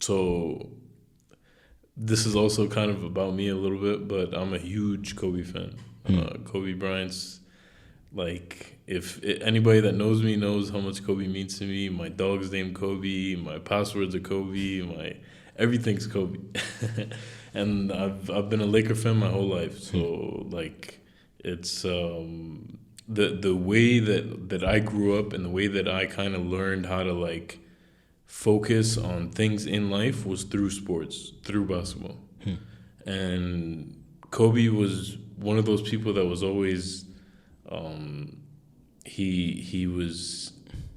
So this is also kind of about me a little bit, but I'm a huge Kobe fan. Kobe Bryant's, like, if anybody that knows me knows how much Kobe means to me. My dog's named Kobe. My passwords are Kobe. My everything's Kobe. And I've been a Laker fan my whole life. So like, it's the way that I grew up and the way that I kind of learned how to like focus on things in life was through sports, through basketball. And Kobe was one of those people that was always he was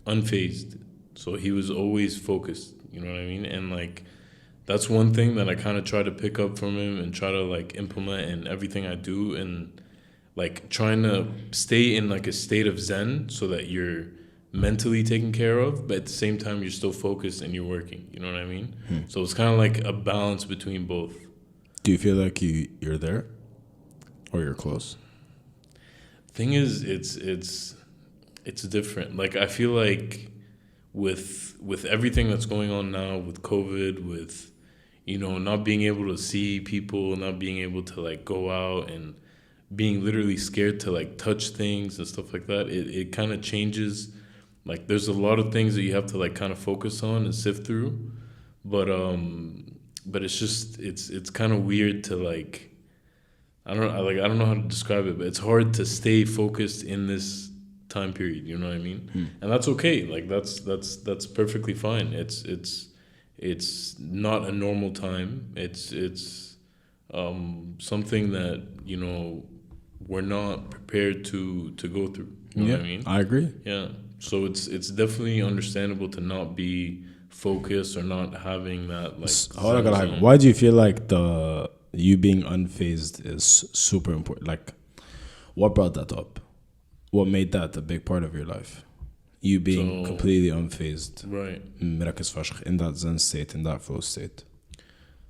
unfazed, so he was always focused, you know what I mean? And like, that's one thing that I kind of try to pick up from him and try to like implement in everything I do, and like trying to stay in like a state of zen so that you're mentally taken care of, but at the same time you're still focused and you're working, you know what I mean? So it's kind of like a balance between both. Do you feel like you're there or you're close? Thing is, it's different. Like, I feel like with everything that's going on now, with COVID, with, you know, not being able to see people, not being able to like go out, and being literally scared to like touch things and stuff like that, it kind of changes. Like, there's a lot of things that you have to like kind of focus on and sift through, but it's just it's kind of weird to like, I don't know how to describe it, but it's hard to stay focused in this time period, you know what I mean? And that's okay. Like, that's perfectly fine. It's not a normal time. It's something that, you know, we're not prepared to go through. You know what I mean? I agree. Yeah. So it's definitely understandable to not be focused or not having that like. Why do you feel like you being unfazed is super important? Like, what brought that up? What made that a big part of your life? You being completely unfazed, right? مركز فشخ, in that zen state, in that flow state.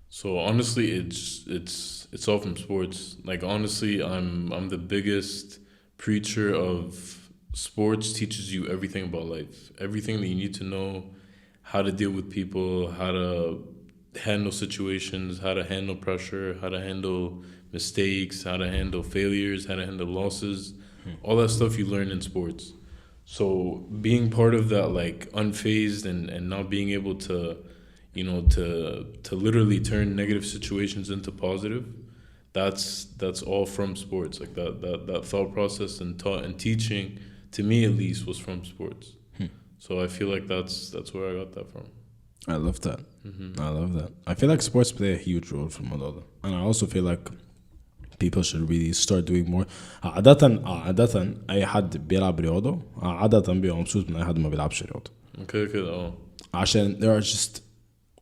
So honestly, it's all from sports. Like, honestly, I'm the biggest preacher of sports. Teaches you everything about life, everything that you need to know, how to deal with people, how to handle situations, how to handle pressure, how to handle mistakes, how to handle failures, how to handle losses, all that stuff you learn in sports. So being part of that, like, unfazed and not being able to, you know, to literally turn negative situations into positive, that's all from sports. Like, that thought process and teaching, to me at least, was from sports. So I feel like that's where I got that from. I love that. I love that. I feel like sports play a huge role في الموضوع ده. And I also feel like people should really start doing more. عادة أي حد بيلعب رياضة عادة بيبقى مبسوط من أي حد ما بيلعبش رياضة. كده عشان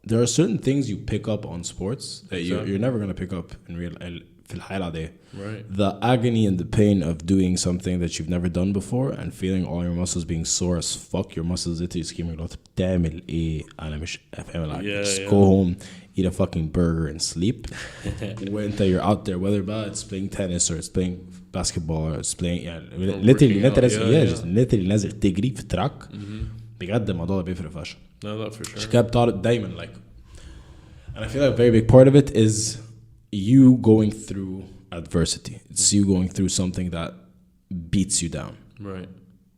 there are certain things you pick up on sports that you're never gonna pick up in real في الحياة العادية. Right. The agony and the pain of doing something that you've never done before and feeling all your muscles being sore as fuck. Your muscles literally screaming out, بتعمل إيه؟ أنا مش فاهم. Just go home, eat a fucking burger and sleep. When you're out there, whether it's playing tennis or it's playing basketball or it's playing, literally نازل تجري في تراك. بجد الموضوع ده بيفرق فشخ. No, that for sure. She kept taught دايما like, and I feel like a very big part of it is you going through adversity. It's you going through something that beats you down. Right.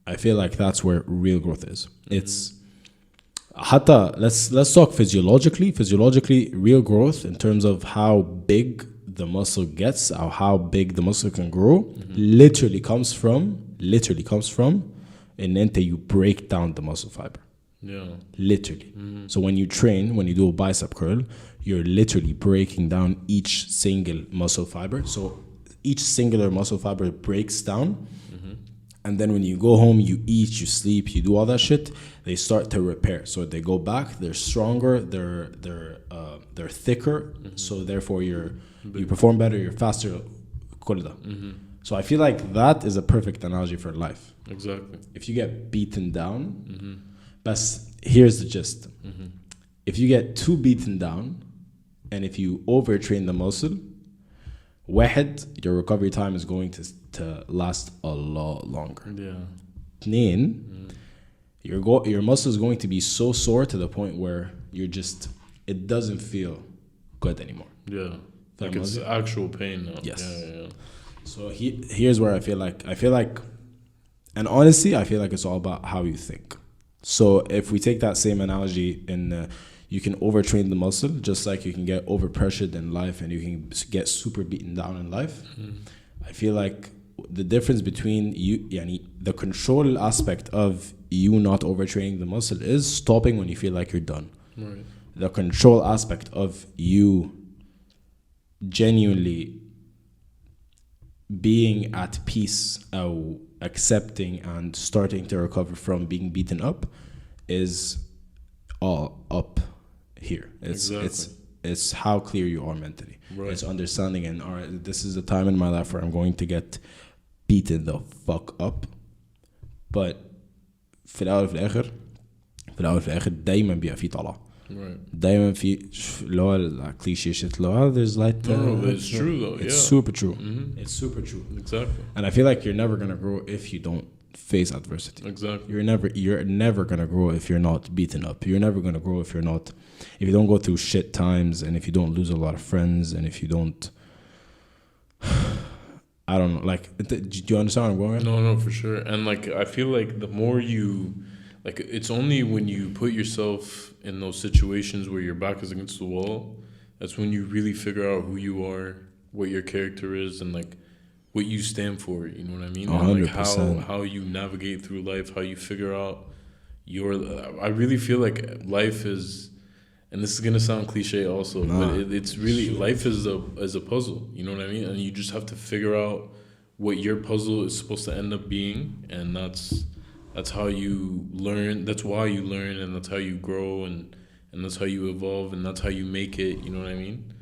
I feel like that's where real growth is. It's حتى let's talk physiologically. Physiologically, real growth in terms of how big the muscle gets or how big the muscle can grow literally comes from in until you break down the muscle fiber. Yeah. Literally. So when you train, when you do a bicep curl, you're literally breaking down each single muscle fiber. So each singular muscle fiber breaks down. And then when you go home, you eat, you sleep, you do all that shit, they start to repair. So they go back, they're stronger, they're thicker. So therefore you perform better, you're faster. So I feel like that is a perfect analogy for life. Exactly. If you get beaten down, but here's the gist. If you get too beaten down and if you overtrain the muscle, your recovery time is going to last a lot longer. Yeah. Your muscle is going to be so sore to the point where you're just it doesn't feel good anymore. Yeah. Like it's actual pain now. Yes. Yeah. So here's where I feel like, and honestly, I feel like it's all about how you think. So if we take that same analogy in, you can overtrain the muscle, just like you can get overpressured in life and you can get super beaten down in life. I feel like the difference between the control aspect of you not overtraining the muscle is stopping when you feel like you're done. Right. The control aspect of you genuinely being at peace or accepting and starting to recover from being beaten up is all up here. It's how clear you are mentally. Right. It's understanding, and all right, this is a time in my life where I'm going to get beaten the fuck up, but في الأول وفي الآخر دايما بيبقى في طلعة. Right. دايما في اللي هو cliché shit اللي هو there's light. No, it's true though. It's yeah. super true. Mm-hmm. It's super true. Exactly. And I feel like you're never gonna grow if you don't face adversity. Exactly. You're never gonna grow if you're not beaten up. You're never gonna grow if you don't go through shit times, and if you don't lose a lot of friends, and if you don't, I don't know, like, do you understand where I'm going? No, for sure. And like, I feel like the more you, like, it's only when you put yourself in those situations where your back is against the wall, that's when you really figure out who you are, what your character is, and like what you stand for. You know what I mean? 100%. And like how you navigate through life, how you figure out I really feel like life is, and this is gonna sound cliche also, but it's really, life is a puzzle. You know what I mean? And you just have to figure out what your puzzle is supposed to end up being, and that's how you learn. That's why you learn, and that's how you grow, and that's how you evolve, and that's how you make it. You know what I mean?